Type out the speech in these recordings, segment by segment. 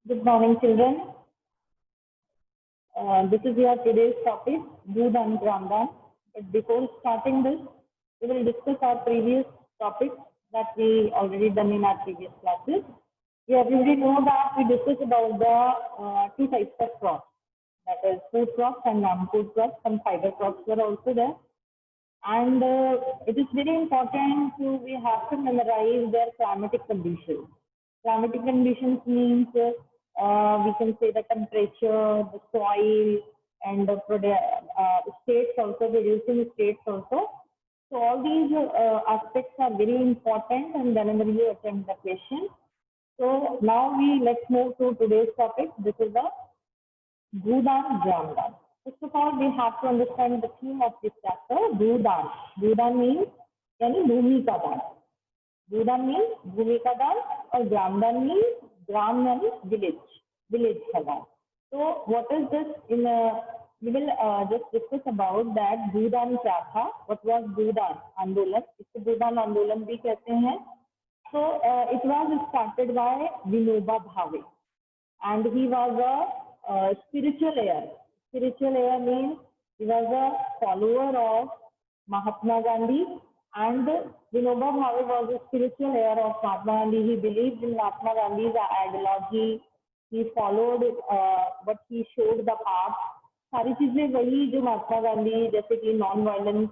Good morning, children. This is your today's topic, Doodh and Gramdan. But before starting this, we will discuss our previous topics that we already done in our previous classes. You already know that we discussed about the two types of crops, that is food crops and non-food crops. Some fiber crops were also there. And it is very important we have to memorize their climatic conditions. Climatic conditions means we can say the temperature, the soil, and the states also, producing states also. So all these aspects are very important, and whenever you attempt the question. So now let's move to today's topic. This is the Bhudan Gramdan. First of all, we have to understand the theme of this chapter, Bhudan. Bhudan means yani Bhumi ka dan. Bhudan means Bhumi ka dan, or Gramdan means Gram means village ka dan. So what is this? We will just discuss about that Bhudan kya tha. What was Bhudan Andolan? इसको Bhudan Andolan भी कहते हैं. So it was started by Vinoba Bhave, and he was a spiritual heir. Spiritual heir means he was a follower of Mahatma Gandhi, and Vinoba Bhave was a spiritual heir of Mahatma Gandhi. He believed in Mahatma Gandhi's ideology. He followed what he showed the path. सारी चीजें वही जो महात्मा गांधी जैसे कि non violence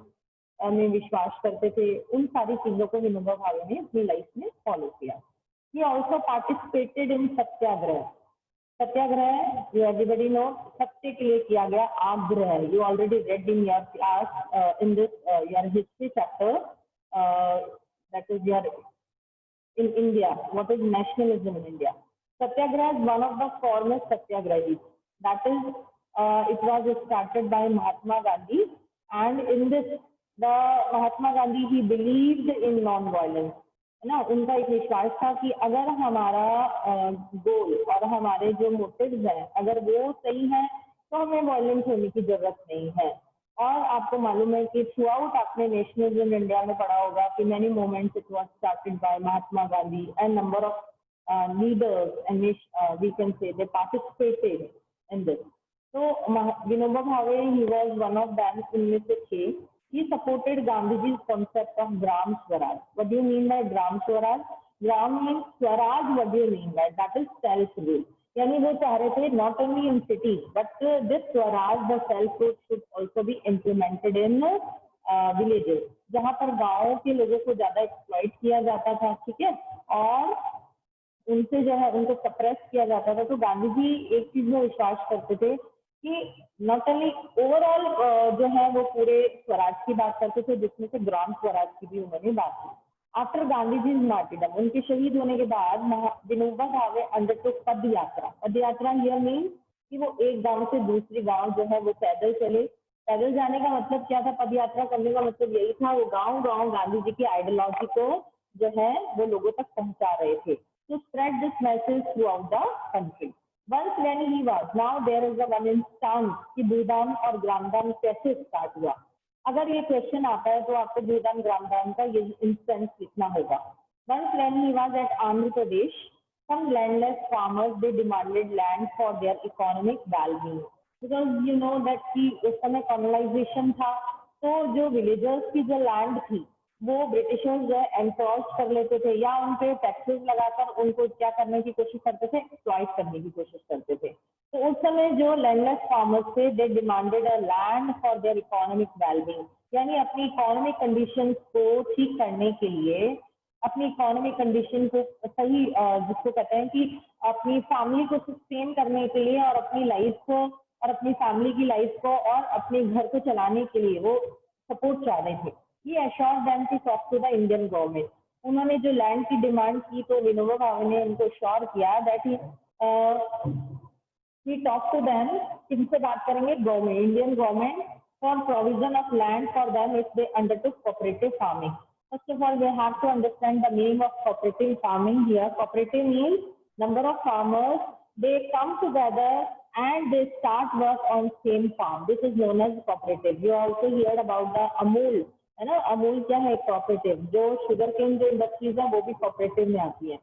में विश्वास करते थे, उन सारी चीजों को विनोबा भावे ने अपनी लाइफ में फॉलो किया. He also participated in Satyagraha. Satyagraha, you everybody know, सत्य के लिए किया गया आग्रह. You already read in your class in this your history chapter, that is your in India. What is nationalism in India? Satyagraha is one of the foremost satyagrahis. That is, it was started by Mahatma Gandhi, and in this, the Mahatma Gandhi, he believed in non-violence. है ना, उनका एक विश्वास था कि अगर हमारा गोल और हमारे जो मोटिव्स हैं, अगर वो सही हैं, तो हमें वायलेंट होने की जरूरत नहीं है. और आपको मालूम है कि थ्रू आउट आपने नेशनलिज्म इंडिया में पढ़ा होगा कि many movements it was started by Mahatma Gandhi and number of leaders, and we can say they participated in this. So Vinoba Bhave, he was one of them. इनमें से थे. He supported Gandhiji's concept of Gram Swaraj. What do you mean by Gram Swaraj? Gram means Swaraj. What do you mean by that? Is self-rule. यानी वो चाह रहे थे not only in cities, but this Swaraj, the self-rule, should also be implemented in villages. जहाँ पर गाँव के लोगों को ज्यादा एक्सप्लॉइट किया जाता था, ठीक है, और उनसे जो है उनको सप्रेस किया जाता था. तो गांधी जी एक चीज में विश्वास करते थे कि नॉट ओनली ओवरऑल जो है वो पूरे स्वराज की बात करते थे, जिसमें से ग्राम स्वराज की भी उन्होंने बात की. आफ्टर गांधी जी मार्टिडम, उनके शहीद होने के बाद विनोबा भावे अंडरटुक पद यात्रा. पद यात्रा हियर मीन कि वो एक गांव से दूसरी गांव जो है वो पैदल चले. पैदल जाने का मतलब क्या था? पद यात्रा करने का मतलब यही था, वो गांव गांव गांधी जी की आइडियोलॉजी को जो है वो लोगों तक पहुंचा रहे थे. To spread this message throughout the country. Once when he was, now there is a one instance कि Bhudan और ग्रामदान कैसे स्टार्ट हुआ. अगर ये क्वेश्चन आता है तो आपको Bhudan ग्रामदान का ये इंस्टेंस लिखना होगा. Once when he was at Andhra Pradesh, some landless farmers they demanded land for their economic well-being, because you know that कि उस समय colonization था, तो जो villagers की जो land थी वो ब्रिटिशर्स जो है एनक्रॉच कर लेते थे, या उन पे टैक्सेस लगाकर उनको क्या करने की कोशिश करते थे? एक्सप्लॉइट करने की कोशिश करते थे. तो उस समय जो लैंडलेस फार्मर्स थे, they demanded a land for their economic wellbeing. यानी अपनी इकोनॉमिक कंडीशन को ठीक करने के लिए, अपनी इकोनॉमिक कंडीशन को सही, जिसको कहते हैं कि अपनी फैमिली को सस्टेन करने के लिए, और अपनी लाइफ को और अपनी फैमिली की लाइफ को और अपने घर को चलाने के लिए वो सपोर्ट चाह रहे थे. He assured them to talk to the Indian government. उन्होंने जो लैंड की डिमांड की, तो विनोबा भावे ने उनको श्योर किया that he talked to them. किनसे बात करेंगे? Government, Indian government, for provision of land for them if they undertook cooperative farming. First of all, we have to understand the meaning of cooperative farming here. Cooperative means number of farmers, they come together and they start work on same farm. This is known as cooperative. You also heard about the Amul. है ना, अमूल क्या है? Cooperative. जो sugar cane जो industries है वो भी cooperative में आती है.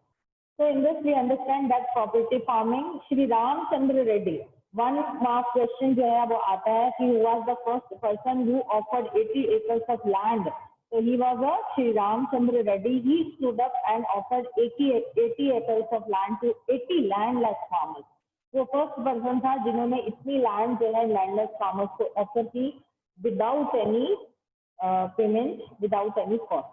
So in this we understand that property farming, Shri Ramchandra Reddy, one mark question जो है वो आता है कि who was the first person who offered 80 acres of land. So he was a Shri Ramchandra Reddy. He stood up and offered 80 acres of land to 80 landless farmers. वो first person था जिन्होंने इतनी लैंड जो है landless farmers को offer की without any payment, without any cost.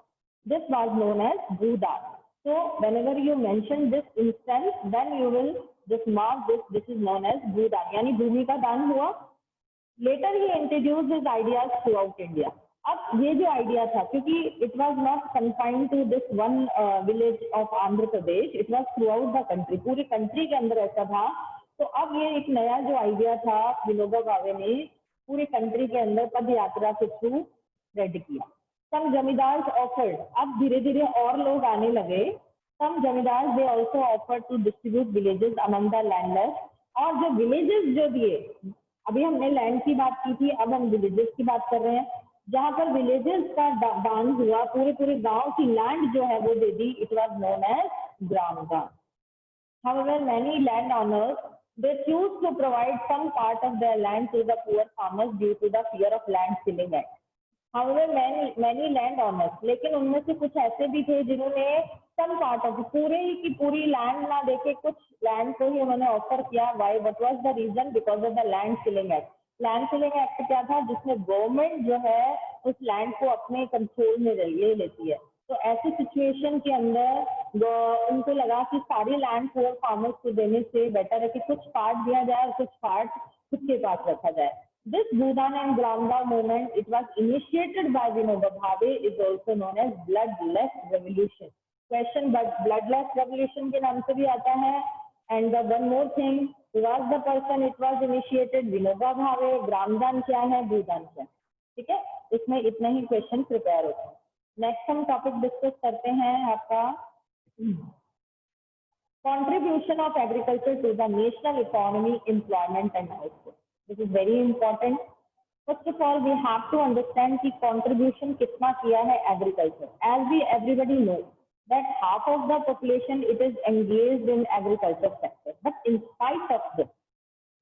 This was known as Bhoodan. So whenever you mention this instance, then you will just mark this. This is known as भूदान, यानी भूमि का दान हुआ. Later he introduced his ideas throughout India. अब ये जो idea था, क्योंकि it was not confined to this one village of Andhra Pradesh, it was throughout the country, पूरी कंट्री के अंदर ऐसा था. तो अब ये एक नया जो आइडिया था विनोबा भावे ने पूरी कंट्री के अंदर पद यात्रा के थ्रू स्प्रेड किया. सम जमींदार्स ऑफर्ड, अब धीरे धीरे और लोग आने लगे. Some zamindars they also offered to distribute villages among the landless. और जो विलेजेस जो दिए, अभी हमने लैंड की बात की थी, अब हम विलेजेस की बात कर रहे हैं. जहां पर विलेजेस का दान हुआ, पूरे पूरे गांव की लैंड जो है वो दे दी. It was known as gram दान. However, many landowners they choose to provide some part of their land to the poor farmers due to the fear of land ceiling act. However, many landowners, लेकिन उनमें से कुछ ऐसे भी थे जिन्होंने some part of पूरे की पूरी लैंड ना देके कुछ लैंड को ही उन्होंने ऑफर किया. Why? What was the reason? Because of the land ceiling act. Land ceiling act क्या था, जिसमें गवर्नमेंट जो है उस लैंड को अपने कंट्रोल में ले लेती है. तो ऐसी सिचुएशन के अंदर उनको लगा कि सारी लैंड पुअर फार्मर्स को देने से बेटर है कि कुछ पार्ट दिया जाए और कुछ पार्ट खुद के पास रखा जाए. This Bhoodan and Gramdan movement, it was initiated by Vinoba Bhave, is also known as bloodless revolution. Question bloodless revolution के नाम से भी आता है. And one more thing, who was the person it was initiated? Vinoba Bhave. Gramdan क्या है, भूदान क्या है. ठीक है, इसमें इतना ही क्वेश्चन प्रिपेयर होता है. नेक्स्ट हम टॉपिक डिस्कस करते हैं आपका contribution of agriculture to the national economy, employment and output. This is very important. First of all we have to understand कि कंट्रीब्यूशन कितना किया है agriculture. As we everybody know that half of the population it is engaged in agriculture sector, but in spite of this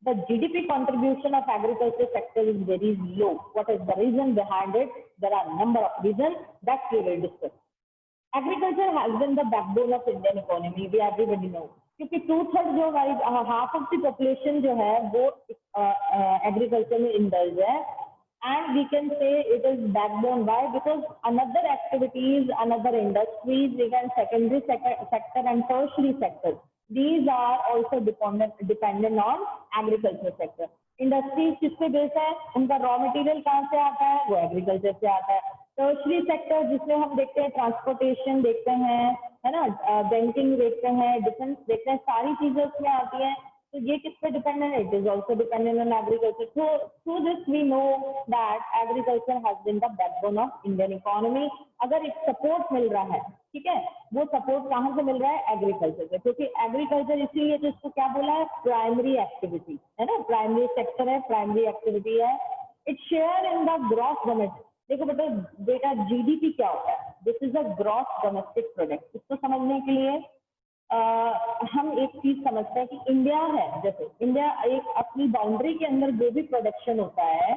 the GDP contribution of agriculture sector is very low. What is the reason behind it? There are a number of reasons that we will discuss. Agriculture has been the backbone of Indian economy, we everybody know, क्योंकि 2/3 जो हमारी half of the population जो है वो agriculture में indulge है. And we can say it is backbone. Why? Because another activities, another industries, even secondary sector and tertiary sector, these are also dependent on agriculture sector. Industries किससे base है, उनका raw material कहाँ से आता है, वो agriculture से आता है. टर्शियरी सेक्टर जिसमें हम देखते हैं ट्रांसपोर्टेशन देखते हैं, है ना, बैंकिंग देखते हैं, डिफेंस देखते हैं, सारी चीजें उसमें आती हैं. तो ये किस पे डिपेंडेंट है? It is also dependent on agriculture. So through this we know that agriculture has been the backbone of Indian economy. अगर एक सपोर्ट मिल रहा है, ठीक है, वो सपोर्ट कहाँ से मिल रहा है? एग्रीकल्चर से. क्योंकि एग्रीकल्चर इसीलिए तो इसको क्या बोला है, प्राइमरी एक्टिविटी है ना, प्राइमरी सेक्टर है, प्राइमरी एक्टिविटी है. It share in the gross domestic. देखो बेटा जीडीपी क्या होता है? This is a gross domestic product. इसको समझने के लिए हम एक चीज समझते हैं कि इंडिया है, जैसे इंडिया एक अपनी बाउंड्री के अंदर जो भी प्रोडक्शन होता है,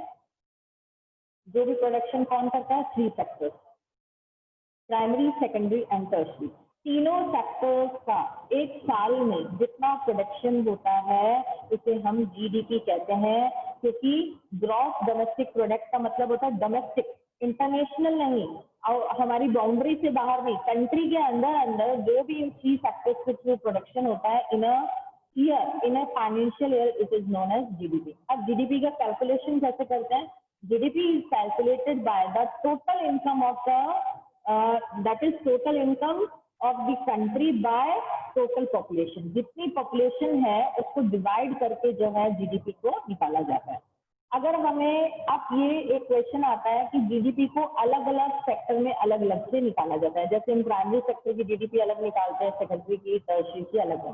जो भी प्रोडक्शन कौन करता है? 3 sectors, primary, secondary and tertiary. तीनों सेक्टर्स का एक साल में जितना प्रोडक्शन होता है उसे हम जीडीपी कहते हैं. क्योंकि ग्रॉस डोमेस्टिक प्रोडक्ट का मतलब होता है डोमेस्टिक, इंटरनेशनल नहीं, और हमारी बाउंड्री से बाहर नहीं, कंट्री के अंदर जो भी इन 3 सेक्टर्स के थ्रू प्रोडक्शन होता है in a year, in a financial year, it is known as GDP. अब जीडीपी का कैलकुलेशन कैसे करते हैं? GDP is calculated by the total income of the that is total income of the country by total population. जितनी population है उसको divide करके जो है जीडीपी को निकाला जाता है. अगर हमें अब ये एक क्वेश्चन आता है कि जीडीपी को अलग अलग सेक्टर में अलग अलग से निकाला जाता है, जैसे हम प्राइमरी सेक्टर की जीडीपी अलग निकालते हैं, सेकेंडरी की, टर्शियरी की अलग है.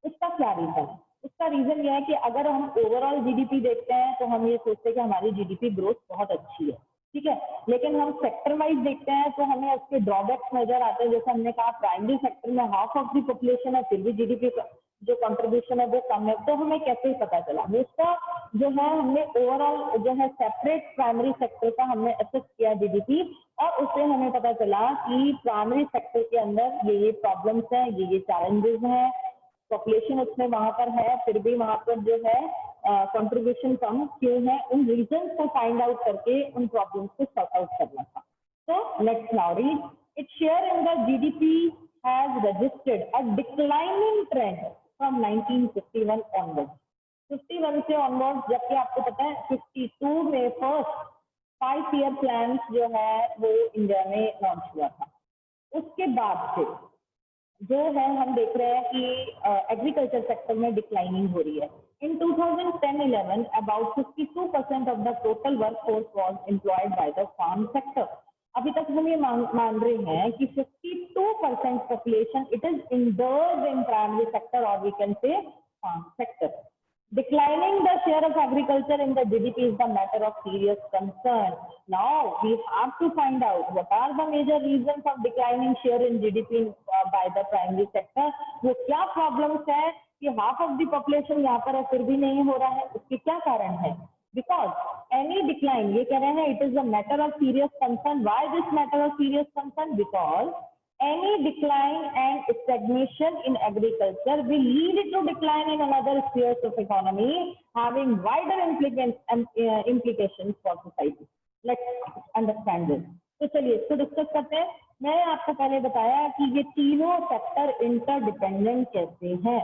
उसका क्या रीजन है? उसका रीजन यह है कि अगर हम ओवरऑल जीडीपी देखते हैं तो हम ये सोचते हैं कि हमारी जीडीपी ग्रोथ बहुत अच्छी है, ठीक है। लेकिन हम सेक्टर वाइज देखते हैं तो हमें उसके ड्रॉबैक्स नजर आते हैं। जैसे हमने कहा प्राइमरी सेक्टर में हाफ ऑफ द पॉपुलेशन है, फिर भी जीडीपी का जो कंट्रीब्यूशन है वो कम है। तो हमें कैसे पता चला? उसका जो है हमने ओवरऑल जो है सेपरेट प्राइमरी सेक्टर का हमने असेस किया जीडीपी, और उससे हमें पता चला कि प्राइमरी सेक्टर के अंदर ये प्रॉब्लम्स हैं, ये चैलेंजेस हैं, पॉपुलेशन उसमें वहां पर है, फिर भी वहां पर जो है कंट्रीब्यूशन कम क्यों है, उन रीजंस को फाइंड आउट करके उन प्रॉब्लम्स को सॉर्ट आउट करना था। तो let's now read it share in the GDP has registered a declining trend from 1951 onwards. 51 से ऑनवर्ड्स, जबकि आपको पता है 52 में फर्स्ट 5 ईयर प्लान जो है वो इंडिया में लॉन्च हुआ था। उसके बाद से जो है हम देख रहे हैं कि एग्रीकल्चर सेक्टर में डिक्लाइनिंग हो रही है। In 2010-11 about 52% of the total workforce was employed by the farm sector. अभी तक हम ये मान रहे हैं कि 52% population it is indulge in primary sector और we can say farm sector. Declining the share of agriculture in the GDP is the matter of serious concern. Now we have to find out what are the major reasons of declining share in GDP by the primary sector. वो क्या problems है कि half of the population यहाँ पर है फिर भी नहीं हो रहा है, उसके क्या कारण है? Because any decline, ये कह रहे हैं it is a matter of serious concern. Why this matter of serious concern? Because any decline and stagnation in agriculture will lead to decline in another spheres of economy, having wider implications for society. Let's understand this. तो चलिए इसको discuss करते हैं। मैंने आपको पहले बताया कि ये तीनों सेक्टर इंटरडिपेंडेंट कैसे हैं।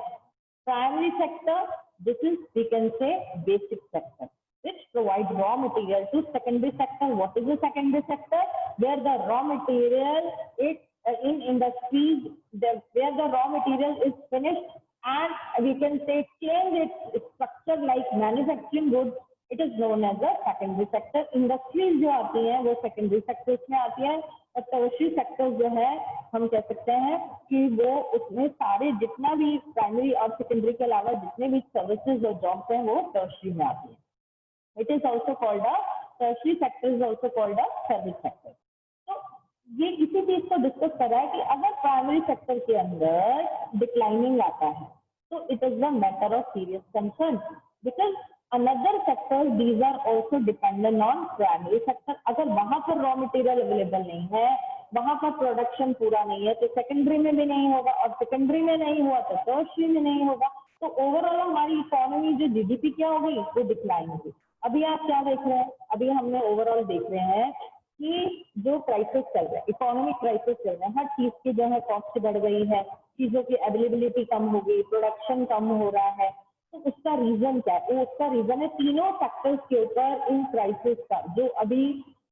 Primary sector, this is we can say basic sector, which provides raw material to secondary sector. What is the secondary sector? Where the raw material is in industries where the raw material is finished and we can say change its structure like manufacturing goods, it is known as the secondary sector. Industries जो आती हैं वो secondary sectors में आती हैं, और tertiary sectors जो है हम कह सकते हैं कि वो उसमें सारे जितना भी प्राइमरी और सेकेंडरी के अलावा जितने भी सर्विसेज और जॉब्स हैं वो tertiary में आती हैं। It is also called a tertiary sector is also called a service sector. ये इसी चीज को डिस्कस कर रहा है कि अगर प्राइमरी सेक्टर के अंदर डिक्लाइनिंग आता है तो it is the matter of serious concern, because another sector these are also dependent on primary sector. अगर वहां पर रॉ मटेरियल अवेलेबल नहीं है, वहां पर प्रोडक्शन पूरा नहीं है, तो सेकेंडरी में भी नहीं होगा, और सेकेंडरी में नहीं हुआ तो टर्शियरी में नहीं होगा। तो ओवरऑल हमारी इकोनॉमी जो जीडीपी क्या होगी वो डिक्लाइन होगी। अभी आप क्या देख रहे हैं? अभी हमने ओवरऑल देख रहे हैं कि जो क्राइसिस चल रहा है, इकोनॉमिक क्राइसिस चल रहा है, हर चीज की जो है कॉस्ट बढ़ गई है, चीजों की अवेलेबिलिटी कम हो गई, प्रोडक्शन कम हो रहा है। तो उसका रीजन क्या है? उसका रीजन है तीनों फैक्टर्स के ऊपर इन क्राइसिस का, जो अभी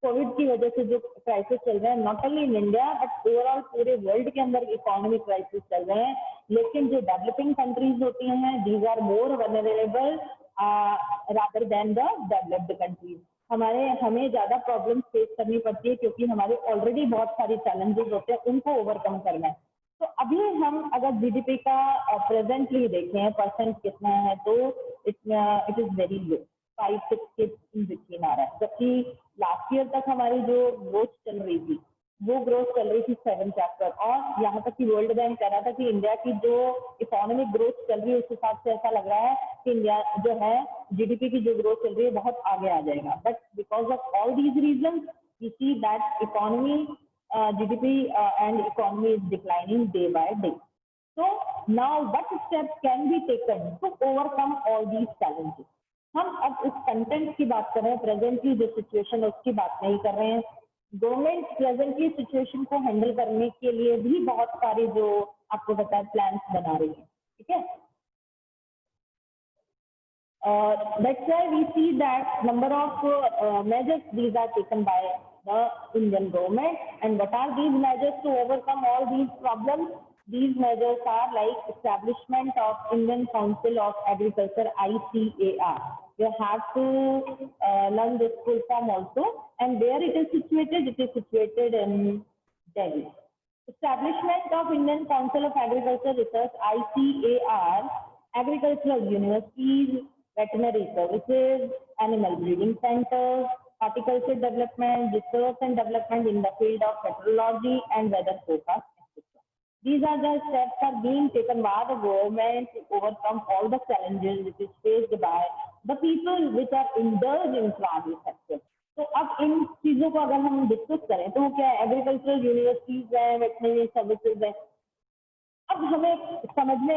कोविड की वजह से जो क्राइसिस चल रहे हैं, not only in India but overall पूरे वर्ल्ड के अंदर इकोनॉमिक क्राइसिस चल रहे हैं। लेकिन जो डेवलपिंग कंट्रीज होती हैं these are more vulnerable rather than the developed countries. हमें ज्यादा प्रॉब्लम फेस करनी पड़ती है क्योंकि हमारे ऑलरेडी बहुत सारे चैलेंजेस होते हैं, उनको ओवरकम करना है। तो अभी हम अगर जीडीपी का प्रेजेंटली देखें परसेंट कितना है तो इट इज वेरी लो, 5-6 के बिटवीन आ रहा है, जबकि लास्ट ईयर तक हमारी जो ग्रोथ चल रही थी वो ग्रोथ चल रही थी 7%। और यहाँ तक कि वर्ल्ड बैंक कह रहा था कि इंडिया की जो इकोनॉमिक ग्रोथ चल रही है उस हिसाब से ऐसा लग रहा है कि इंडिया जो है जीडीपी की जो ग्रोथ चल रही है बहुत आगे आ जाएगा। But because of all these reason we see that economy GDP and economy is declining day by day. So now what steps can be taken to overcome all these challenges? हम अब उस कंटेंट की बात कर रहे हैं, presently जो situation है उसकी बात नहीं कर रहे हैं। गवर्नमेंट प्रेजेंटली सिचुएशन को हैंडल करने के लिए भी बहुत सारे जो आपको पता है प्लान्स बना रही है, ठीक है। That's why we see that number of measures these are taken by the Indian government. And what are these measures to overcome all these problems? These measures are like establishment of Indian Council of Agriculture, ICAR. You have to learn this full form also. And where it is situated? It is situated in Delhi. Establishment of Indian Council of Agriculture Research, ICAR, agricultural universities, veterinary services, animal breeding centers, horticulture development, research and development in the field of meteorology and weather forecast, etc. These are the steps are being taken by the government to overcome all the challenges which is faced by the people which are indulged in primary sector. तो अब इन चीजों को अगर हम discuss करें तो क्या है, एग्रीकल्चरल यूनिवर्सिटीज है, वेटनरी सर्विसेज है। अब हमें समझ में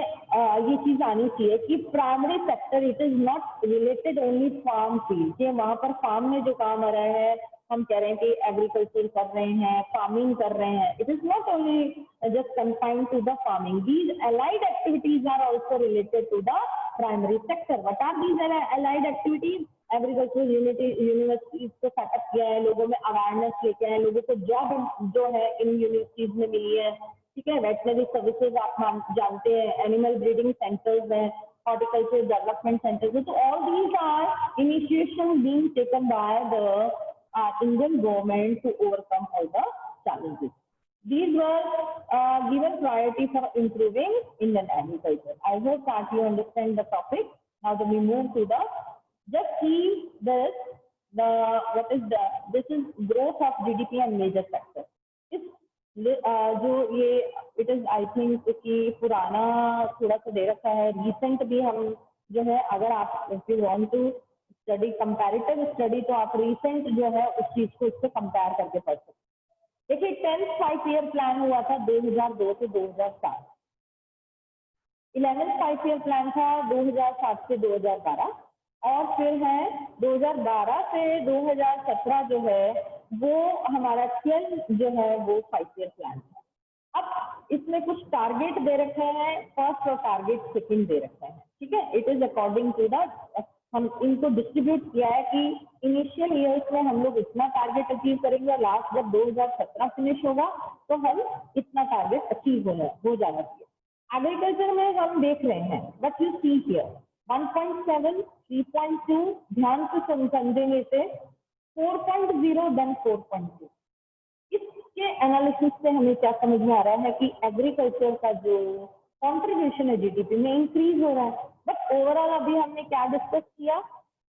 ये चीज आनी चाहिए कि primary sector it is not related only farm field, कि वहां पर फार्म में जो काम आ रहा है, हम कह रहे हैं कि एग्रीकल्चर कर रहे हैं, फार्मिंग कर रहे हैं, it is not only just confined to the farming, these allied activities are also related to the primary sector. What are these allied activities? Agriculture universities को सेटअप किया है, लोगों में अवेयरनेस लेके आए, लोगों को जॉब जो है इन यूनिवर्सिटीज में मिली है, ठीक है। वेटनरी सर्विसेज आप जानते हैं, एनिमल ब्रीडिंग सेंटर्स हैं, हॉर्टिकल्चर डेवलपमेंट सेंटर्स हैं, तो all these are initiation being taken by the Indian government to overcome all the challenges. These were given priority for improving Indian agriculture. I hope that you understand the topic. Now that we move to the, just see this, this is growth of GDP and major sectors. इस जो ये it is I think कि पुराना थोड़ा सा दे रखा है, recent भी हम जो है, अगर आप if you want to study comparative study तो आप रिसेंट जो है उस चीज को इससे कंपेयर करके पढ़ सकते। देखिए 10th 5-year प्लान हुआ था 2002 से 2007, 11th 5-year प्लान था 2007 से 2012, और फिर है 2012 से 2017 जो है वो हमारा 12 जो है वो 5-year प्लान है। अब इसमें कुछ टारगेट दे रखे हैं, फर्स्ट और टारगेट सेकंड दे रखे हैं, ठीक है। It is according to the, हम इनको डिस्ट्रीब्यूट किया है कि इनिशियल ईयर्स में हम लोग इतना टारगेट अचीव करेंगे, लास्ट जब 2017 फिनिश होगा तो हम इतना टारगेट अचीव हो जाना चाहिए। एग्रीकल्चर में हम देख रहे हैं व्हाट यू सी हियर 1.7, 3.2, ध्यान से समझेंगे इसे, 4.0 देन 4.2। इसके एनालिसिस से हमें क्या समझ में आ रहा है कि एग्रीकल्चर का जो कंट्रीब्यूशन है जीडीपी में इंक्रीज हो रहा है। बट ओवरऑल अभी हमने क्या डिस्कस किया,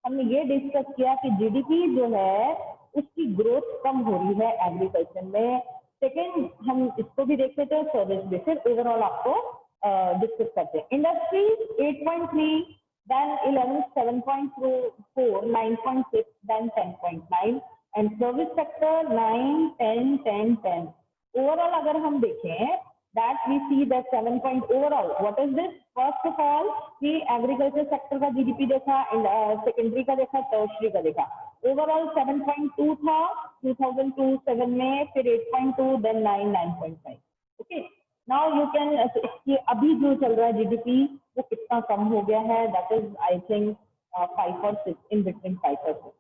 हमने ये डिस्कस किया कि जीडीपी जो है उसकी ग्रोथ कम हो रही है एग्रीकल्चर में। सेकेंड हम इसको भी देख लेते हैं सर्विस में, फिर ओवरऑल आपको डिस्कस करते हैं। Industries 8.3, then 11 7.4, 9.6, then 10.9, and service sector 9, 10, 10, 10. Overall अगर हम देखें that we see that 7 point overall. What is this? First of all, कि agriculture sector का GDP देखा, secondary का देखा, tertiary का देखा। Overall 7.2 था 2002-7 में, फिर 8.2, then 9, 9.5. Okay. Now you can कि अभी जो चल रहा है GDP वो कितना कम हो गया है, that is I think 5 or 6, in between 5 or 6.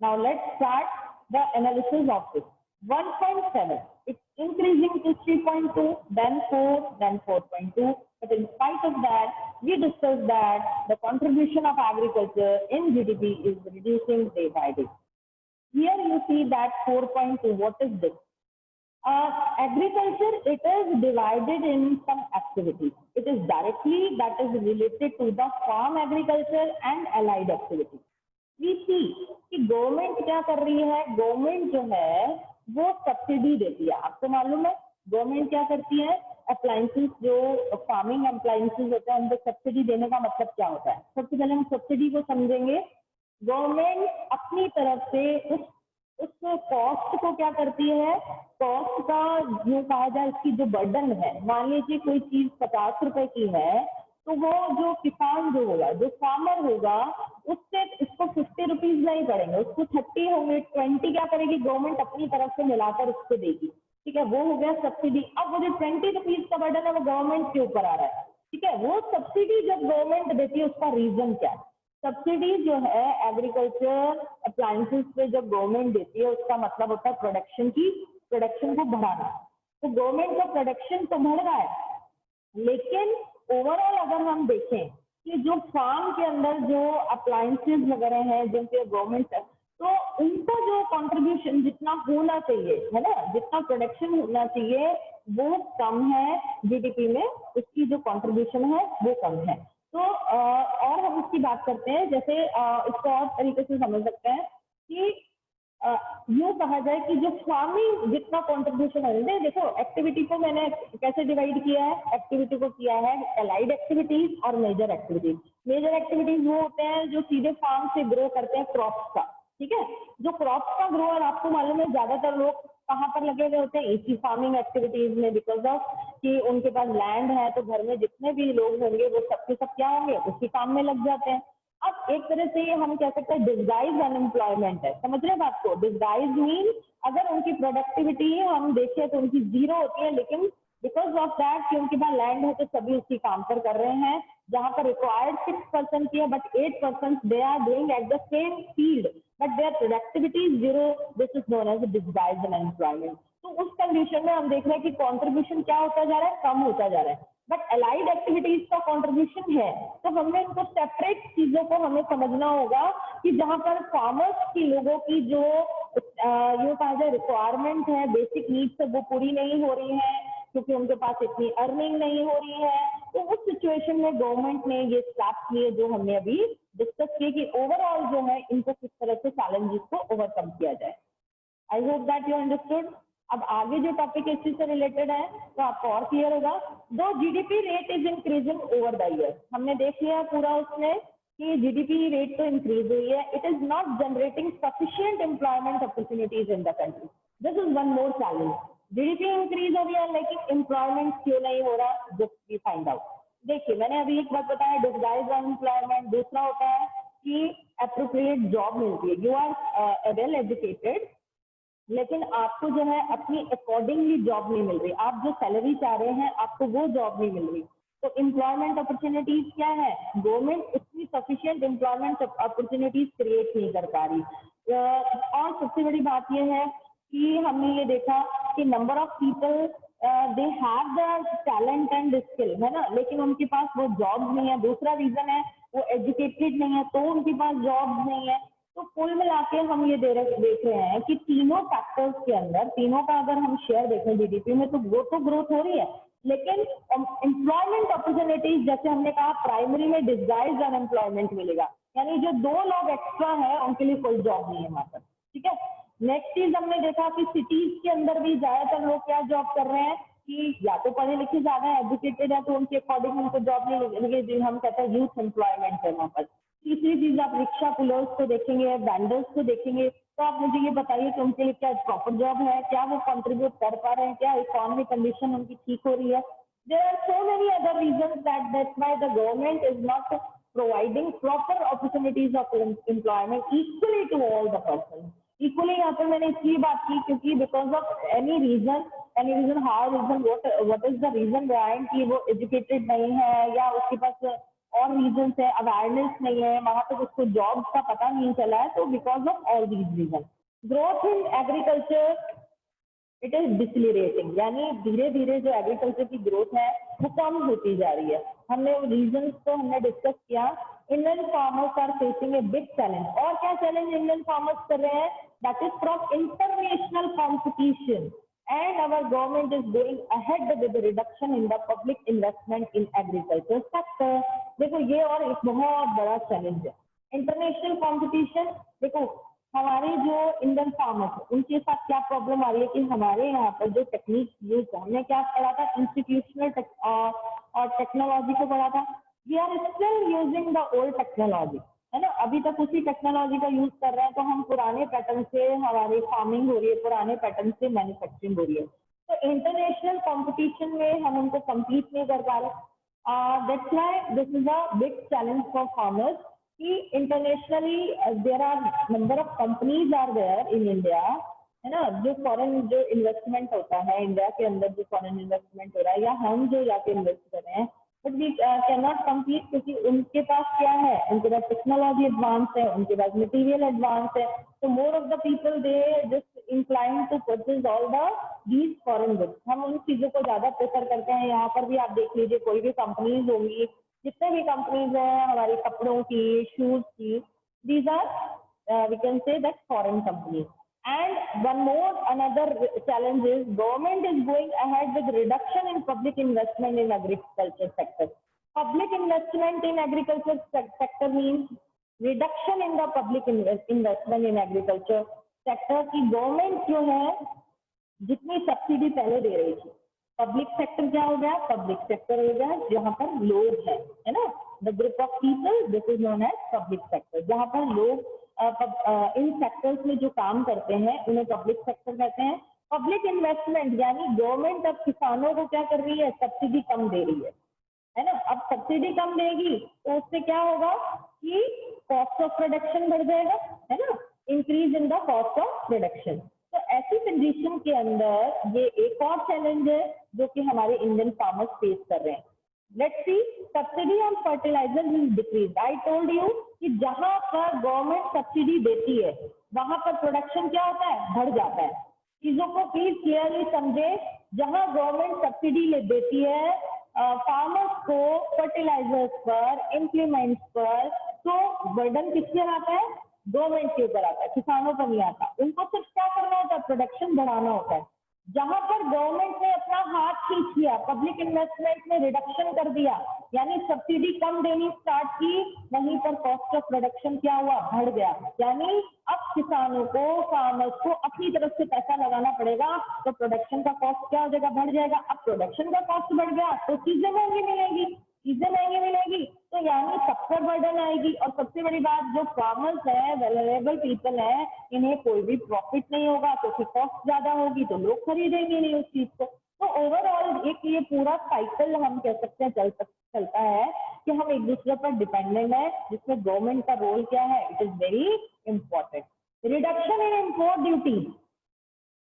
Now let's start the analysis of this. 1.7, it's increasing to 3.2, then 4, then 4.2. But in spite of that, we discussed that the contribution of agriculture in GDP is reducing day by day. Here you see that 4.2, what is this? Agriculture, it is divided in some activities. It is directly that is related to the farm agriculture and allied activities. We see कि government क्या कर रही है, government जो है वो subsidy देती है। आपको मालूम है गवर्नमेंट क्या करती है, अप्लायंसेस जो फार्मिंग अप्लायंसेस होते हैं उनको सब्सिडी देने का मतलब क्या होता है। सबसे पहले हम सब्सिडी को समझेंगे। गवर्नमेंट अपनी तरफ से उस कॉस्ट को क्या करती है, कॉस्ट का जो कहा जाए इसकी जो बर्डन है, मान लीजिए कोई चीज 50 रुपए की है तो वो जो किसान जो होगा, जो फार्मर होगा, उससे इसको 50 रुपीज नहीं पड़ेंगे, उसको 30 होंगे, 20 क्या करेगी गवर्नमेंट अपनी तरफ से मिलाकर उसको देगी, ठीक है। वो हो गया सब्सिडी। अब वो जो 20 रुपीज का बर्डन है वो गवर्नमेंट के ऊपर आ रहा है, ठीक है। वो सब्सिडी जब गवर्नमेंट देती है उसका रीजन क्या है, सब्सिडी जो है एग्रीकल्चर अप्लायंसेस पे जब गवर्नमेंट देती है उसका मतलब होता है प्रोडक्शन को बढ़ाना। तो गवर्नमेंट का प्रोडक्शन तो बढ़ रहा है, लेकिन ओवरऑल अगर हम देखें कि जो फार्म के अंदर जो अप्लायंसेस वगैरह हैं जिनके गवर्नमेंट है, तो उनका जो कंट्रीब्यूशन जितना होना चाहिए है ना, जितना प्रोडक्शन होना चाहिए वो कम है जीडीपी में, उसकी जो कंट्रीब्यूशन है वो कम है। तो और हम इसकी बात करते हैं, जैसे इसको और तरीके से समझ सकते हैं कि यूँ कहा जाए कि जो फार्मिंग जितना कंट्रीब्यूशन है, देखो एक्टिविटी को मैंने कैसे डिवाइड किया है, एक्टिविटी को किया है अलाइड एक्टिविटीज और मेजर एक्टिविटीज। मेजर एक्टिविटीज वो होते हैं जो सीधे फार्म से ग्रो करते हैं क्रॉप्स का, ठीक है। जो क्रॉप्स का ग्रोअर आपको मालूम है ज्यादातर लोग कहाँ पर लगे हुए होते हैं, इसी फार्मिंग एक्टिविटीज में, बिकॉज ऑफ कि उनके पास लैंड है तो घर में जितने भी लोग होंगे वो सबके सब क्या होंगे, उसी काम में लग जाते हैं। अब एक तरह से हम कह सकते हैं डिस्गाइज अनएम्प्लॉयमेंट है, समझ रहे हैं बात को। डिस्गाइज मीन अगर उनकी प्रोडक्टिविटी हम देखें तो उनकी जीरो होती है, लेकिन बिकॉज ऑफ दैट कि उनके पास लैंड है तो सभी उसी काम पर कर रहे हैं, जहां पर रिक्वायर्ड 6% की है but 8% they are doing at the same field but their productivity is zero. This is known as disguise unemployment. तो उस कंडीशन में हम देख रहे हैं कि कॉन्ट्रीब्यूशन क्या होता जा रहा है, कम होता जा रहा है, बट अलाइड एक्टिविटीज का कंट्रीब्यूशन है। तो हमने इनको सेपरेट चीजों को हमें समझना होगा कि जहां पर फार्मर्स की लोगों की जो यूँ कहा जाए रिक्वायरमेंट है, बेसिक नीड्स है, वो पूरी नहीं हो रही है क्योंकि उनके पास इतनी अर्निंग नहीं हो रही है। तो उस सिचुएशन में गवर्नमेंट ने ये स्टेप्स लिए जो हमने अभी डिस्कस किए कि ओवरऑल जो है इनको किस तरह से चैलेंजेस को ओवरकम किया जाए। I hope that you understood. अब आगे जो टॉपिक इस चीज से रिलेटेड है तो आपको और क्लियर होगा। दो GDP rate is increasing over the year, हमने देख लिया पूरा उसमें कि जीडीपी रेट तो इंक्रीज हुई है, it is not generating sufficient employment opportunities in the country. This is one more challenge. GDP increase हो गया लेकिन एम्प्लॉयमेंट क्यों नहीं हो रहा, जस्ट वी फाइंड आउट। देखिए मैंने अभी एक बात बताया, डिस्गाइज अनएम्प्लॉयमेंट। दूसरा होता है कि अप्रोप्रिएट जॉब मिलती है, यू आर वेल एजुकेटेड लेकिन आपको जो है अपनी अकॉर्डिंगली जॉब नहीं मिल रही, आप जो सैलरी चाह रहे हैं आपको वो जॉब नहीं मिल रही। तो एम्प्लॉयमेंट अपॉर्चुनिटीज क्या है, गवर्नमेंट इतनी सफिशिएंट एम्प्लॉयमेंट अपॉर्चुनिटीज क्रिएट नहीं कर पा रही। और सबसे बड़ी बात यह है कि हमने ये देखा कि number of people they have the talent and skill, है ना, लेकिन उनके पास वो जॉब नहीं है। दूसरा रीजन है वो एजुकेटेड नहीं है तो उनके पास जॉब नहीं है। तो कुल मिला के हम ये देख रहे हैं कि तीनों फैक्टर्स के अंदर, तीनों का अगर हम शेयर देखें जीडीपी में तो वो तो ग्रोथ हो रही है, लेकिन एम्प्लॉयमेंट अपॉर्चुनिटीज जैसे हमने कहा प्राइमरी में डिस्गाइज अनएम्प्लॉयमेंट मिलेगा, यानी जो 2 लोग एक्स्ट्रा है उनके लिए कोई जॉब नहीं है वहां पर, ठीक है। नेक्स्ट चीज हमने देखा कि सिटीज के अंदर भी ज्यादातर लोग क्या जॉब कर रहे हैं कि या तो पढ़े लिखे ज्यादा एजुकेटेड है तो उनके अकॉर्डिंग उनको जॉब नहीं मिलेगी, हम कहते हैं यूथ एम्प्लॉयमेंट है वहां पर। तीसरी चीज आप रिक्शा पुलर्स को देखेंगे, वेंडर्स को देखेंगे, तो आप मुझे ये बताइए कि उनके लिए क्या प्रॉपर जॉब है, क्या वो कंट्रीब्यूट कर पा रहे हैं, क्या इकोनॉमिक कंडीशन उनकी ठीक हो रही है। There are so many other reasons that's why the government is not providing proper opportunities of employment equally to all the person. Equally यहाँ पर मैंने इसलिए बात की क्योंकि because of any reason how reason what is the reason behind कि वो educated नहीं है या उसके पास और रीजन है, अवेयरनेस नहीं है, वहां तक उसको जॉब का पता नहीं चला है, तो because of all these reason growth in agriculture it is decelerating, यानी धीरे धीरे जो एग्रीकल्चर की ग्रोथ है वो कम होती जा रही है। हमने रीजन को हमने डिस्कस किया। Indian farmers are facing a big challenge, और क्या चैलेंज इंडियन फार्मर्स कर रहे हैं, that is from international competition and our government is going ahead with the reduction in the public investment in agriculture sector। देखो ये और एक बहुत बड़ा चैलेंज है इंटरनेशनल कंपटीशन। देखो हमारे जो इंडियन फार्मर्स उनके साथ क्या प्रॉब्लम आ रही है कि हमारे यहाँ पर जो टेक्निक यूज है, हमने क्या पढ़ा था, इंस्टीट्यूशनल और टेक्नोलॉजी को पढ़ा था। We are still using the old technology, है ना, अभी तक उसी टेक्नोलॉजी का यूज कर रहे हैं। तो हम पुराने पैटर्न से हमारी फार्मिंग हो रही है, पुराने पैटर्न से मैन्युफैक्चरिंग हो रही है। तो इंटरनेशनल कंपटीशन में हम उनको कम्पीट नहीं कर पा रहे। That's why this is a big challenge for farmers कि internationally there are number of companies are there in India, है ना, जो फॉरेन जो इन्वेस्टमेंट होता है इंडिया के अंदर, जो फॉरेन इन्वेस्टमेंट हो रहा है या हम जो जाके इन्वेस्ट कर रहे हैं, but we can not compete क्योंकि उनके पास क्या है, उनके पास टेक्नोलॉजी एडवांस है, उनके पास मटेरियल एडवांस है। तो more of the people they just incline to purchase all the these foreign goods. हम उन चीजों को ज्यादा प्रेफर करते हैं। यहाँ पर भी आप देख लीजिए कोई भी कंपनीज होंगी, जितने भी कंपनीज हैं हमारी कपड़ों की, शूज की, these are we can say that foreign companies. And one more, another challenge is government is going ahead with reduction in public investment in agriculture sector. Public investment in agriculture sector means reduction in the public investment in agriculture sector की government जो है जितनी subsidy पहले दे रही थी, public sector क्या हो गया, पब्लिक सेक्टर हो गया जहां पर लोग है ना, the group of people, this is known as public sector. जहां पर लोग इन सेक्टर्स में जो काम करते हैं उन्हें पब्लिक सेक्टर कहते हैं। पब्लिक इन्वेस्टमेंट यानी गवर्नमेंट अब किसानों को क्या कर रही है, सब्सिडी कम दे रही है ना। अब सब्सिडी कम देगी तो उससे क्या होगा कि कॉस्ट ऑफ प्रोडक्शन बढ़ जाएगा, है ना, increase in the cost of production. तो ऐसी कंडीशन के अंदर ये एक और चैलेंज है जो कि हमारे इंडियन फार्मर्स फेस कर रहे हैं। Let's see, subsidy on fertilizer will decrease. I told you कि जहां पर गवर्नमेंट सब्सिडी देती है वहां पर प्रोडक्शन क्या होता है, बढ़ जाता है। चीजों को प्लीज क्लियरली समझे, जहां गवर्नमेंट सब्सिडी ले देती है फार्मर्स को फर्टिलाइजर्स पर, इम्प्लीमेंट्स पर, तो बर्डन किसके आता है, गवर्नमेंट के ऊपर आता है, किसानों पर नहीं आता। उनको सिर्फ क्या करना होता है, प्रोडक्शन बढ़ाना होता है। जहां पर गवर्नमेंट ने अपना हाथ खींच लिया, पब्लिक इन्वेस्टमेंट में रिडक्शन कर दिया, यानी सब्सिडी कम देनी स्टार्ट की, वहीं पर कॉस्ट ऑफ प्रोडक्शन क्या हुआ, बढ़ गया। यानी अब किसानों को, फार्मर्स को अपनी तरफ से पैसा लगाना पड़ेगा, तो प्रोडक्शन का कॉस्ट क्या हो जाएगा, बढ़ जाएगा। अब प्रोडक्शन का कॉस्ट बढ़ गया तो चीजें महंगी मिलेगी, चीजें महंगी मिलेगी तो यानी सब पर बर्डन आएगी। और सबसे बड़ी बात, जो फार्मर्स है, वेलरेबल पीपल है, इन्हें कोई भी प्रॉफिट नहीं होगा क्योंकि कॉस्ट ज्यादा होगी तो लोग खरीदेंगे नहीं उस चीज को। तो ओवरऑल एक ये पूरा साइकिल हम कह सकते हैं चलता है कि हम एक दूसरे पर डिपेंडेंट है, जिसमें गवर्नमेंट का रोल क्या है, it is very important. Reduction in import duty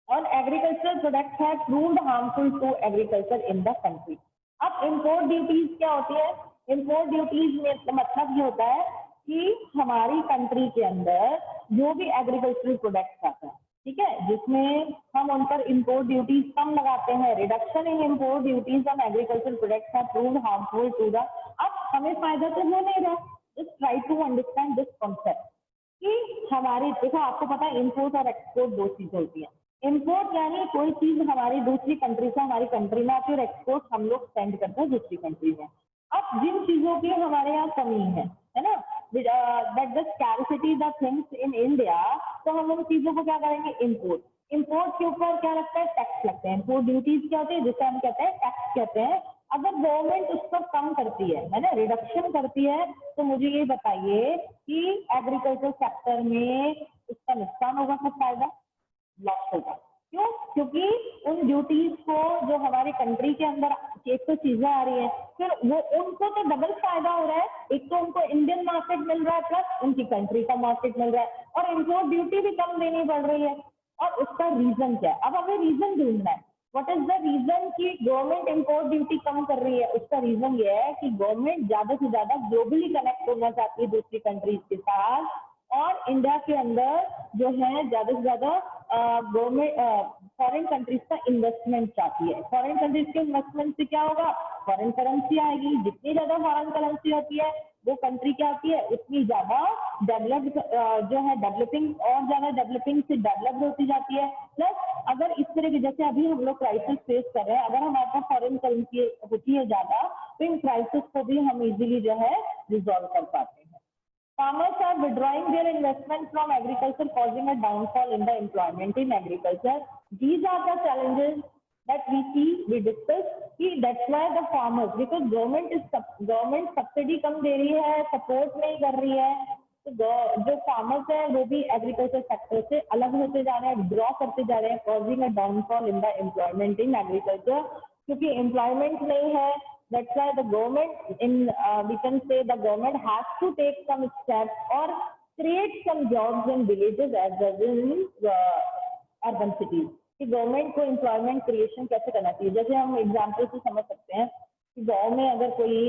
on agricultural products have proved harmful to agriculture in the country. अब इम्पोर्ट ड्यूटीज क्या होती है, इम्पोर्ट ड्यूटीज में मतलब ये होता है कि हमारी कंट्री के अंदर जो भी एग्रीकल्चरल प्रोडक्ट्स आते हैं, ठीक है, जिसमें हम उन पर इम्पोर्ट ड्यूटीज कम लगाते हैं। Reduction in import duties on agricultural products have proved harmful to the, अब हमें फायदा तो हो नहीं रहा। Just try to understand this concept कि हमारी, देखो आपको पता है इम्पोर्ट और एक्सपोर्ट दो चीजें होती हैं। इम्पोर्ट यानी कोई चीज हमारी दूसरी कंट्री से हमारी कंट्री में आती है, और एक्सपोर्ट हम लोग सेंड करते हैं दूसरी कंट्री में। अब जिन चीजों की हमारे यहाँ कमी है ना, that the scarcity the things in India, तो हम उन चीजों को क्या करेंगे, इम्पोर्ट। इम्पोर्ट के ऊपर क्या लगता है, टैक्स लगते हैं। इम्पोर्ट ड्यूटीज क्या होती है, जिसे हम कहते हैं टैक्स कहते हैं। अगर गवर्नमेंट उस पर कम करती है ना, रिडक्शन करती है, तो मुझे ये बताइए कि एग्रीकल्चर सेक्टर में उसका नुकसान होगा कि फायदा, लॉस होगा। क्यों, क्योंकि उन ड्यूटीज को जो हमारी कंट्री के अंदर एक तो चीजें आ रही है, फिर वो उनको तो डबल फायदा हो रहा है। एक तो उनको इंडियन मार्केट मिल रहा है, प्लस उनकी कंट्री का मार्केट मिल रहा है, और इम्पोर्ट ड्यूटी भी कम देनी पड़ रही है। और उसका रीजन क्या है, अब हमें रीजन ढूंढना है। व्हाट इज द रीजन कि गवर्नमेंट इम्पोर्ट ड्यूटी कम कर रही है? उसका रीजन ये है कि गवर्नमेंट ज्यादा से ज्यादा ग्लोबली कनेक्ट होना चाहती है दूसरी कंट्रीज के साथ, और इंडिया के अंदर जो है ज्यादा से ज्यादा गवर्नमेंट फॉरेन कंट्रीज का इन्वेस्टमेंट चाहती है। फॉरेन कंट्रीज के इन्वेस्टमेंट से क्या होगा, फॉरेन करेंसी आएगी। जितनी ज्यादा फॉरेन करेंसी होती है वो कंट्री क्या होती है, उतनी ज्यादा डेवलप्ड जो है डेवलपिंग, और ज्यादा डेवलपिंग से डेवलप्ड होती जाती है। प्लस अगर इस तरह की, जैसे अभी हम लोग क्राइसिस फेस कर रहे हैं, अगर हमारे पास फॉरेन करेंसी होती है ज्यादा, तो इन क्राइसिस को भी हम इजीली जो है रिजॉल्व कर पाते हैं। Farmers are withdrawing their investment from agriculture, causing a downfall in the employment in agriculture. These are the challenges that we see, we discuss. That's why the farmers, because government subsidy कम दे रही है, support नहीं कर रही है, तो जो farmers है वो भी agriculture sector से अलग होते जा रहे हैं, withdraw करते जा रहे हैं, causing a downfall in the employment in agriculture. क्योंकि employment नहीं है, that's why the government we can say the government has to take some steps or create some jobs in villages as well as in urban cities. कि government को employment creation कैसे करना चाहिए। जैसे हम एग्जाम्पल से समझ सकते हैं कि गांव में अगर कोई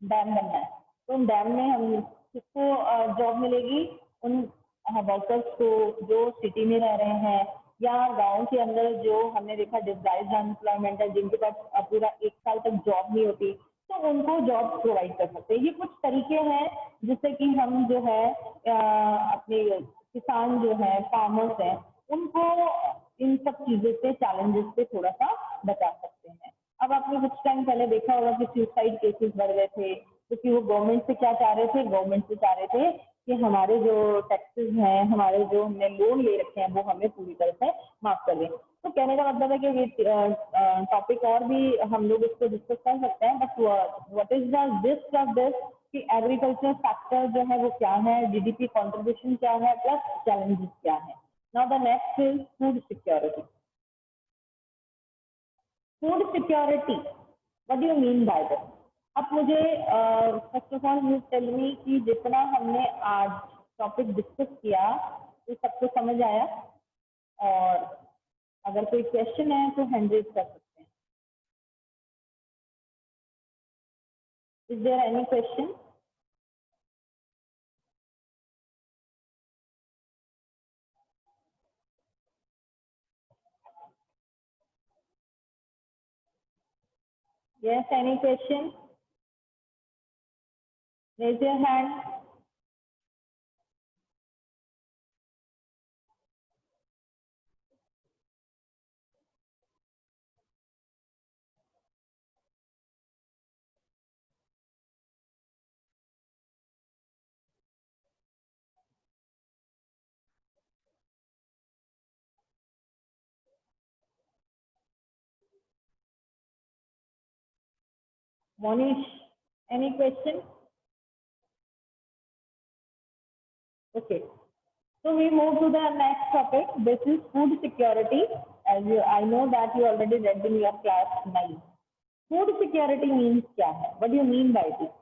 डैम बनना है, तो उन डैम में हम किसको जॉब मिलेगी, उन वर्कर्स को जो सिटी में रह रहे हैं, या गांव के अंदर जो हमने देखा डिस्गाइज्ड अनएम्प्लॉयमेंट है, जिनके पास पूरा 1 साल तक जॉब नहीं होती, तो उनको जॉब प्रोवाइड कर सकते हैं। ये कुछ तरीके हैं जिससे कि हम जो है अपने किसान जो है, फार्मर्स हैं, उनको इन सब चीजों से, चैलेंजेस से थोड़ा सा बचा सकते हैं। अब आपने कुछ टाइम पहले देखा होगा कि सुसाइड केसेस बढ़ गए थे, क्योंकि वो गवर्नमेंट से क्या चाह रहे थे, गवर्नमेंट से चाह रहे थे कि हमारे जो टैक्सेस हैं, हमारे जो हमने लोन ले रखे हैं, वो हमें पूरी तरह से माफ कर दें। तो कहने का मतलब है कि ये टॉपिक और भी हम लोग इसको डिस्कस कर सकते हैं, but what is the gist of this कि एग्रीकल्चर फैक्टर जो है वो क्या है, जीडीपी कंट्रीब्यूशन क्या है, प्लस चैलेंजेस क्या है। Now the next is food security. Food security, what do you mean by this? अब मुझे first of all you tell me कि जितना हमने आज टॉपिक डिस्कस किया वो सबको समझ आया, और अगर कोई क्वेश्चन है तो हैंड रेज कर सकते हैं। Is there any question? Yes, any question? Raise your hand. Monish, any question? Okay. So we move to the next topic. This is food security. As you, I know that you already read in your class 9. Food security means क्या है? What do you mean by this?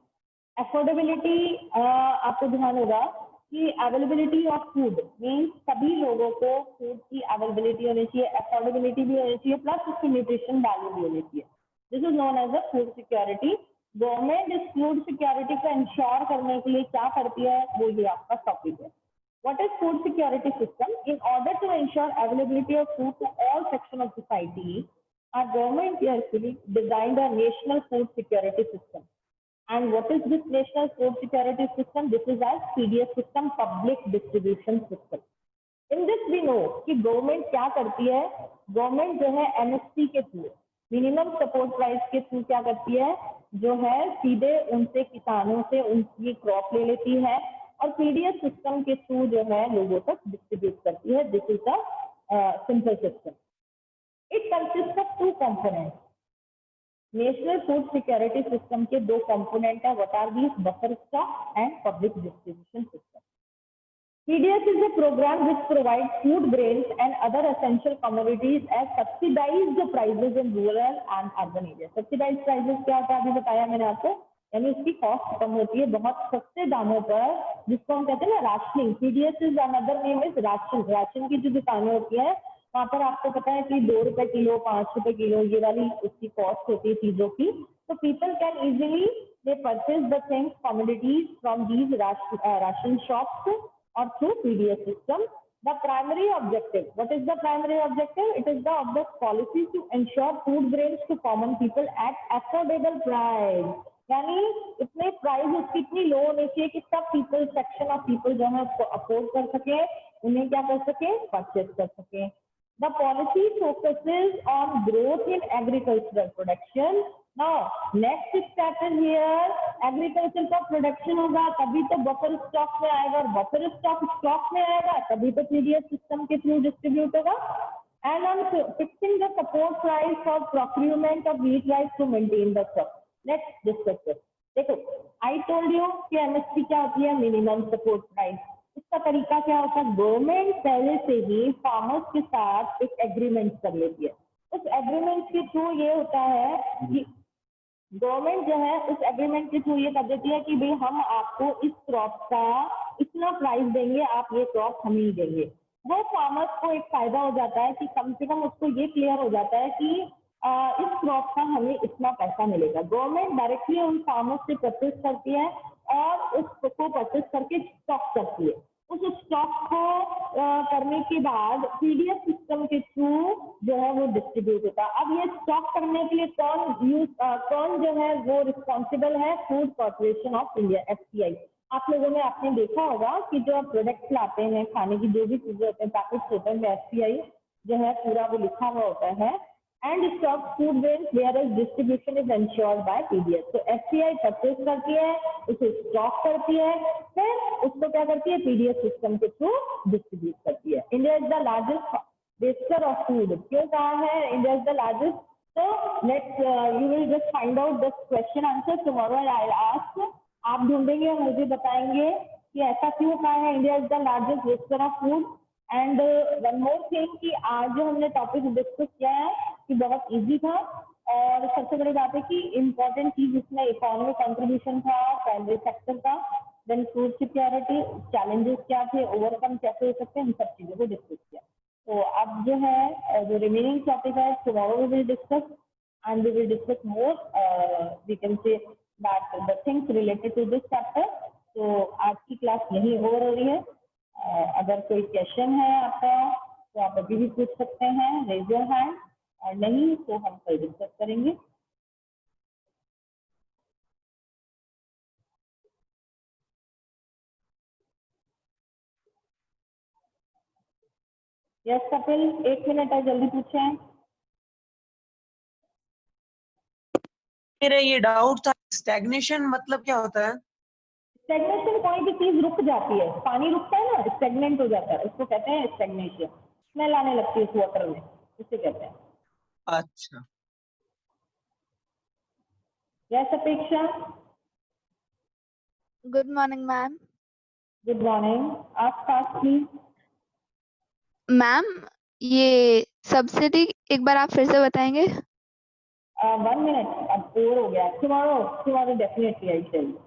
Affordability, आपको ध्यान होगा कि availability of food means सभी लोगों को food की अवेलेबिलिटी होनी चाहिए, अफोर्डेबिलिटी भी होनी चाहिए, प्लस उसकी न्यूट्रिशन वैल्यू भी होनी चाहिए। This is known as the food security. Government इस फूड सिक्योरिटी को इंश्योर करने के लिए क्या करती है, वो ये आपका टॉपिक है। What is food security system? In order to ensure availability of food to all sections of society, our government actually designed a national food security system. And what is this national food security system? This is as PDS system, public distribution system. In this we know कि government क्या करती है। Government जो है MSP के through, minimum support price के through क्या करती है, जो है सीधे उनसे किसानों से उनकी क्रॉप ले लेती है और पीडीएस सिस्टम के थ्रू जो है लोगों तक डिस्ट्रीब्यूट करती है। This is the simple system. It consist of 2 components. National food security system के 2 कंपोनेंट है, what are these? Buffer stock and public distribution system. PDS is a program which provides food grains and other essential commodities at subsidized prices in rural and urban areas. Subsidized prices क्या होता है अभी बताया मैंने आपको, यानी उसकी cost कम होती है बहुत सस्ते दामों पर, जिसको हम कहते हैं ना rationing. PDS is another name is ration. Ration की जो दुकानें होती है वहाँ पर आपको पता है कि 2 रुपए किलो, 5 रुपए किलो ये वाली उसकी कॉस्ट होती है चीजों की। तो people can easily they purchase the things commodities from these ration shops or through PDS system. The primary objective, what is the primary objective? It is the object policy to ensure food grains to common people at affordable price. यानी इतने price उसकी इतनी लो होनी चाहिए कि सब people, section of people जो है उसको अफोर्ड कर सके, उन्हें क्या कर सके, परचेज कर सके। The policy focuses on growth in agricultural production. Now, next step is here, agriculture का प्रोडक्शन होगा तभी तो बफर स्टॉक में आएगा, और बफर स्टॉक में आएगा तभी तो पीडीएस सिस्टम के थ्रू डिस्ट्रीब्यूट होगा। And on fixing the support price for procurement of wheat rice to maintain the stock. Let's discuss this. देखो, I told you कि एमएसपी क्या होती है, मिनिमम सपोर्ट प्राइस। इसका तरीका क्या होता है, गवर्नमेंट पहले से ही फार्मर्स के साथ एक एग्रीमेंट कर लेती है। उस एग्रीमेंट के थ्रू ये होता है कि गवर्नमेंट जो है उस एग्रीमेंट के थ्रू ये कर देती है कि भाई हम आपको इस क्रॉप का इतना प्राइस देंगे, आप ये क्रॉप हम ही देंगे। वो फार्मर्स को एक फायदा हो जाता है कि कम से कम उसको ये क्लियर हो जाता है कि इस क्रॉप का हमें इतना पैसा मिलेगा। गवर्नमेंट डायरेक्टली उन फार्मर्स से परचेज करती है और उसको परचेज करके स्टॉक करती है। उस स्टॉक को करने के बाद पीडीएस सिस्टम के थ्रू जो है वो डिस्ट्रीब्यूट होता है। अब ये स्टॉक करने के लिए कौन जो है वो रिस्पॉन्सिबल है, food corporation of India, FCI. आप लोगों ने आपने देखा होगा कि जो आप प्रोडक्ट्स लाते हैं, खाने की जो भी चीजें होते हैं, पैकेट्स होते हैं, एफसीआई जो है पूरा वो लिखा हुआ होता है and stock food waste whereas distribution is ensured by PDS. तो FCI परचेज करती है, उसे स्टॉक करती है, फिर उसको क्या करती है, PDS सिस्टम के थ्रू डिस्ट्रीब्यूट करती है. India is the largest waster of food. क्यों कहा है India is the largest? So let's you will just find out this question answer tomorrow and I'll ask. आप ढूंढेंगे और मुझे बताएंगे कि ऐसा क्यों कहा है India is the largest Wester of food. And one more thing कि आज जो हमने टॉपिक डिस्कस किया है कि बहुत इजी था और सबसे बड़ी बात है कि इम्पोर्टेंट चीज इसमें इकोनॉमिक कंट्रीब्यूशन था प्राइमरी सेक्टर का, देन फूड सिक्योरिटी, चैलेंजेस क्या थे, ओवरकम कैसे हो सकते हैं, इन सब चीजों को डिस्कस किया. तो अब जो है जो रिमेनिंग टॉपिक है tomorrow we will discuss and we will discuss more we can say that the things related to this chapter. तो आज की क्लास यही ओवर हो रही है. अगर कोई क्वेश्चन है आपका तो आप अभी भी पूछ सकते हैं, रेज योर हैंड, और नहीं तो हम कल डिस्कस करेंगे. यस कपिल, 1 मिनट है, जल्दी पूछें. मेरा ये डाउट था, स्टैग्नेशन मतलब क्या होता है? स्टेगनेशन कोई भी चीज रुक जाती है, पानी रुकता है ना, स्टेगनेंट हो जाता है, उसको कहते हैं स्टेगनेशन. स्मेल आने लगती है उस वाटर में, उसे कहते हैं. अच्छा. यस अपेक्षा. Good morning ma'am. Good morning. आप फास्ट प्लीज. मैम ये सब्सिडी एक बार आप फिर से बताएंगे? 1 मिनट, अब 4 हो गया. Tomorrow definitely I tell you.